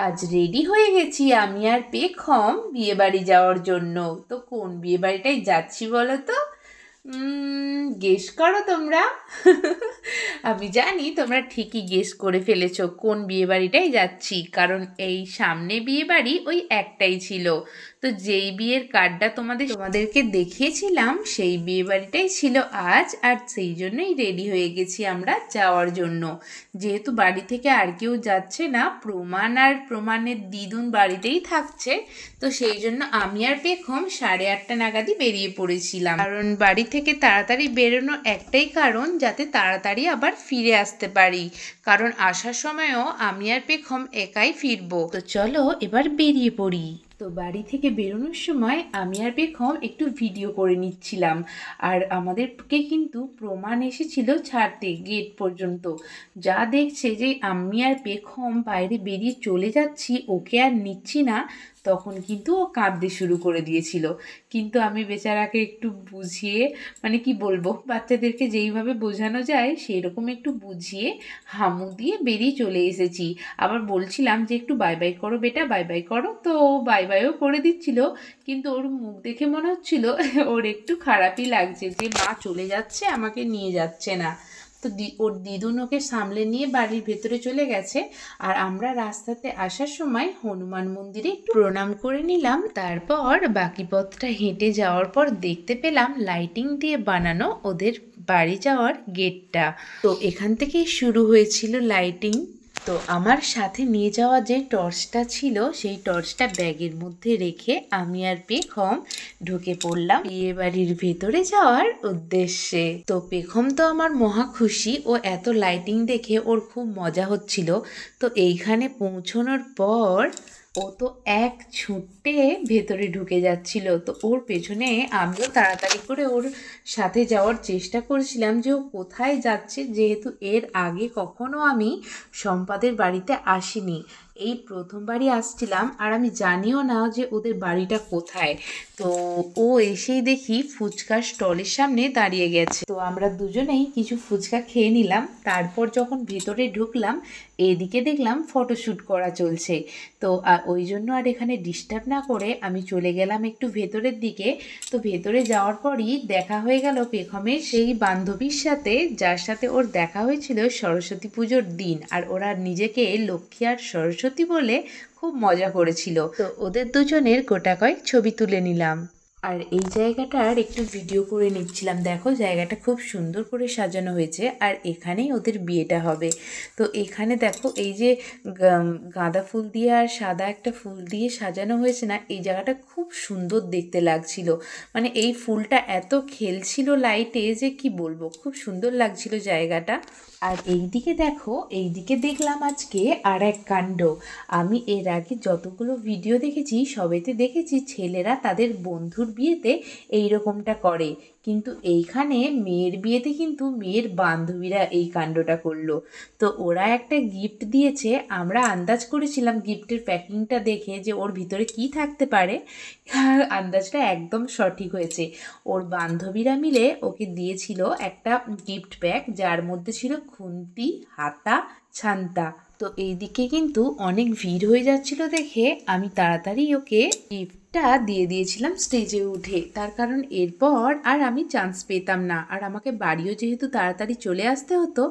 আজ রেডি হয়ে গেছি আমি আর পেখম বিয়ে বাড়ি যাওয়ার জন্য। তো কোন বিয়ে বাড়িটাই যাচ্ছি বলো তো? গেস করো তোমরা। আমি জানি তোমরা ঠিকই গেস করে ফেলেছো কোন বিয়ে বাড়িটাই যাচ্ছি, কারণ এই সামনে বিয়ে বাড়ি ওই একটাই ছিল। তো যেই বিয়ের কার্ডটা তোমাদেরকে দেখিয়েছিলাম সেই বিয়ে বাড়িটাই ছিল আজ, আর সেই জন্যই রেডি হয়ে গেছি আমরা যাওয়ার জন্য। যেহেতু বাড়ি থেকে আর কেউ যাচ্ছে না, প্রমাণ আর প্রমাণের দিদুন বাড়িতেই থাকছে, তো সেই জন্য আমি আর পেখম 8:30 নাগাদই বেরিয়ে পড়েছিলাম। কারণ বাড়ি থেকে তাড়াতাড়ি বেরোনো একটাই কারণ, যাতে তাড়াতাড়ি আবার ফিরে আসতে পারি, কারণ আসার সময়ও আমি আর পেখম একাই ফিরবো। তো চলো এবার বেরিয়ে পড়ি। তো বাড়ি থেকে বেরোনোর সময় আমি আর পেখম একটু ভিডিও করে নিচ্ছিলাম, আর আমাদেরকে কিন্তু প্রমাণ এসেছিল ছাড়তে গেট পর্যন্ত। যা দেখছে যে আমি আর পেখম বাইরে বেরিয়ে চলে যাচ্ছি, ওকে আর নিচ্ছি না, তখন কিন্তু ও কাঁদতে শুরু করে দিয়েছিল। কিন্তু আমি বেচারাকে একটু বুঝিয়ে, মানে কি বলবো, বাচ্চাদেরকে যেইভাবে বোঝানো যায় সেই রকম একটু বুঝিয়ে হামু দিয়ে বেরিয়ে চলে এসেছি। আবার বলছিলাম যে একটু বাই বাই করো বেটা, বাই বাই করো, তো ও বাই বাইও করে দিচ্ছিল। কিন্তু ওর মুখ দেখে মনে হচ্ছিল ওর একটু খারাপই লাগছে যে মা চলে যাচ্ছে, আমাকে নিয়ে যাচ্ছে না। তো ওর দিদুন ওকে সামলে নিয়ে বাড়ির ভেতরে চলে গেছে, আর আমরা রাস্তাতে আসার সময় হনুমান মন্দিরে একটু প্রণাম করে নিলাম। তারপর বাকি পথটা হেঁটে যাওয়ার পর দেখতে পেলাম লাইটিং দিয়ে বানানো ওদের বাড়ি যাওয়ার গেটটা। তো এখান থেকেই শুরু হয়েছিল লাইটিং। তো আমার সাথে নিয়ে যাওয়া যে টর্চটা ছিল সেই টর্চটা ব্যাগের মধ্যে রেখে আমি আর পেখম ঢুকে পড়লাম বিয়ে বাড়ির ভেতরে যাওয়ার উদ্দেশ্যে। তো পেখম তো আমার মহা খুশি, ও এত লাইটিং দেখে ওর খুব মজা হচ্ছিল। তো এইখানে পৌঁছানোর পর ও তো এক ছুটে ভেতরে ঢুকে যাচ্ছিল, তো ওর পেছনে আমিও তাড়াতাড়ি করে ওর সাথে যাওয়ার চেষ্টা করছিলাম যে ও কোথায় যাচ্ছে, যেহেতু এর আগে কখনো আমি সম্পাদের বাড়িতে আসিনি, এই প্রথমবারই আসছিলাম, আর আমি জানিও না যে ওদের বাড়িটা কোথায়। তো ও এসেই দেখি ফুচকা স্টলের সামনে দাঁড়িয়ে গেছে। তো আমরা দুজনেই কিছু ফুচকা খেয়ে নিলাম। তারপর যখন ভেতরে ঢুকলাম, এদিকে দেখলাম ফটোশ্যুট করা চলছে। তো ওই জন্য আর এখানে ডিস্টার্ব না করে আমি চলে গেলাম একটু ভেতরের দিকে। তো ভেতরে যাওয়ার পরই দেখা হয়ে গেল পেখমের সেই বান্ধবীর সাথে, যার সাথে ওর দেখা হয়েছিল সরস্বতী পুজোর দিন, আর ওরা নিজেকে লক্ষ্মী আর সরস্বতী বলে খুব মজা করেছিল। তো ওদের দুজনের গোটা কয়েক ছবি তুলে নিলাম, আর এই জায়গাটার একটু ভিডিও করে নিচ্ছিলাম। দেখো জায়গাটা খুব সুন্দর করে সাজানো হয়েছে, আর এখানেই ওদের বিয়েটা হবে। তো এখানে দেখো এই যে গাঁদা ফুল দিয়ে আর সাদা একটা ফুল দিয়ে সাজানো হয়েছে না, এই জায়গাটা খুব সুন্দর দেখতে লাগছিল। মানে এই ফুলটা এত খেলছিল লাইটে যে কি বলবো, খুব সুন্দর লাগছিল জায়গাটা। আর এইদিকে দেখো, এইদিকে দেখলাম আজকে আর এক কাণ্ড। আমি এর আগে যতগুলো ভিডিও দেখেছি সবেতে দেখেছি ছেলেরা তাদের বন্ধুর বিয়েতে এই রকমটা করে, কিন্তু এইখানে মেয়ের বিয়েতে কিন্তু মেয়ের বান্ধবীরা এই কাণ্ডটা করলো। তো ওরা একটা গিফট দিয়েছে, আমরা আন্দাজ করেছিলাম গিফটের প্যাকিংটা দেখে যে ওর ভিতরে কি থাকতে পারে, আর আন্দাজটা একদম সঠিক হয়েছে। ওর বান্ধবীরা মিলে ওকে দিয়েছিল একটা গিফট প্যাক, যার মধ্যে ছিল খুন্তি, হাতা, ছান্তা। তো এইদিকে কিন্তু অনেক ভিড় হয়ে যাচ্ছিল দেখে আমি তাড়াতাড়ি ওকে গিফটটা দিয়ে দিয়েছিলাম স্টেজে উঠে, তার কারণ এরপর আর আমি চান্স পেতাম না, আর আমাকে বাড়িও যেহেতু তাড়াতাড়ি চলে আসতে হতো,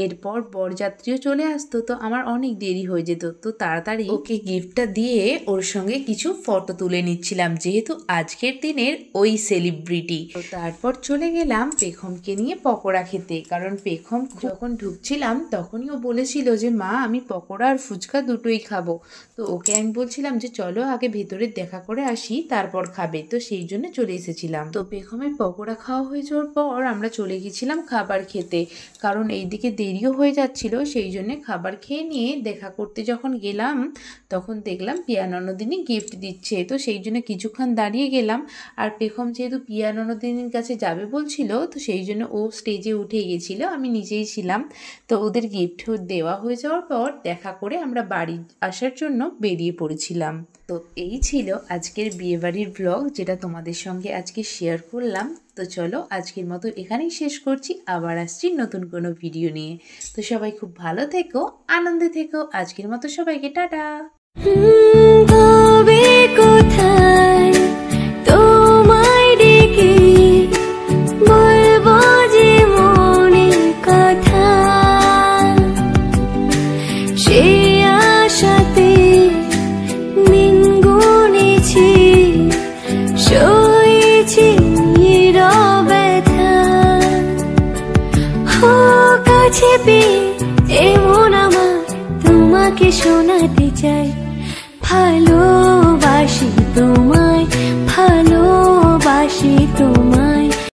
এরপর বরযাত্রীও চলে আসতো, তো আমার অনেক দেরি হয়ে যেত। তো তাড়াতাড়ি ওকে গিফটটা দিয়ে ওর সঙ্গে কিছু ফটো তুলে নিচ্ছিলাম, যেহেতু আজকের দিনের ওই সেলিব্রিটি। তো তারপর চলে গেলাম পেখমকে নিয়ে পকোড়া খেতে, কারণ পেখম যখন ঢুকছিলাম তখনই ও বলেছিল যে মা আমি পকোড়া আর ফুচকা দুটোই খাবো। তো ওকে আমি বলছিলাম যে চলো আগে ভেতরে দেখা করে আসি তারপর খাবে, তো সেই জন্য চলে এসেছিলাম। তো পেখমের পকোড়া খাওয়া হয়ে যাওয়ার পর আমরা চলে গেছিলাম খাবার খেতে, কারণ এইদিকে দেরিও হয়ে যাচ্ছিল, সেই জন্য খাবার খেয়ে নিয়ে দেখা করতে যখন গেলাম তখন দেখলাম পিয়া ননদিনী গিফট দিচ্ছে, তো সেই জন্য কিছুক্ষণ দাঁড়িয়ে গেলাম। আর পেখম যেহেতু পিয়া ননদিনীর কাছে যাবে বলছিল, তো সেই জন্য ও স্টেজে উঠে গেছিল, আমি নিজেই ছিলাম। তো ওদের গিফট দেওয়া হয়ে যাওয়ার পর দেখা করে আমরা বাড়ি আসার জন্য বেরিয়ে পড়েছিলাম। তো এই ছিল আজকের বিয়েবাড়ির ব্লগ, যেটা তোমাদের সঙ্গে আজকে শেয়ার করলাম। তো চলো আজকের মতো এখানেই শেষ করছি, আবার আসছি নতুন কোনো ভিডিও নিয়ে। তো সবাই খুব ভালো থেকো, আনন্দে থেকো। আজকের মতো সবাইকে টাটা। কবে কোথায় তোমায় ডেকে বলবো যে মনের কথা, সে আশাতে দিন গুনেছি, সয়েছি নীরব ব্যথা। কাছে পেয়ে এমন আমার তোমাকে শোনাতে চাই, ভালোবাসি তোমায়, ভালোবাসি তোমায়।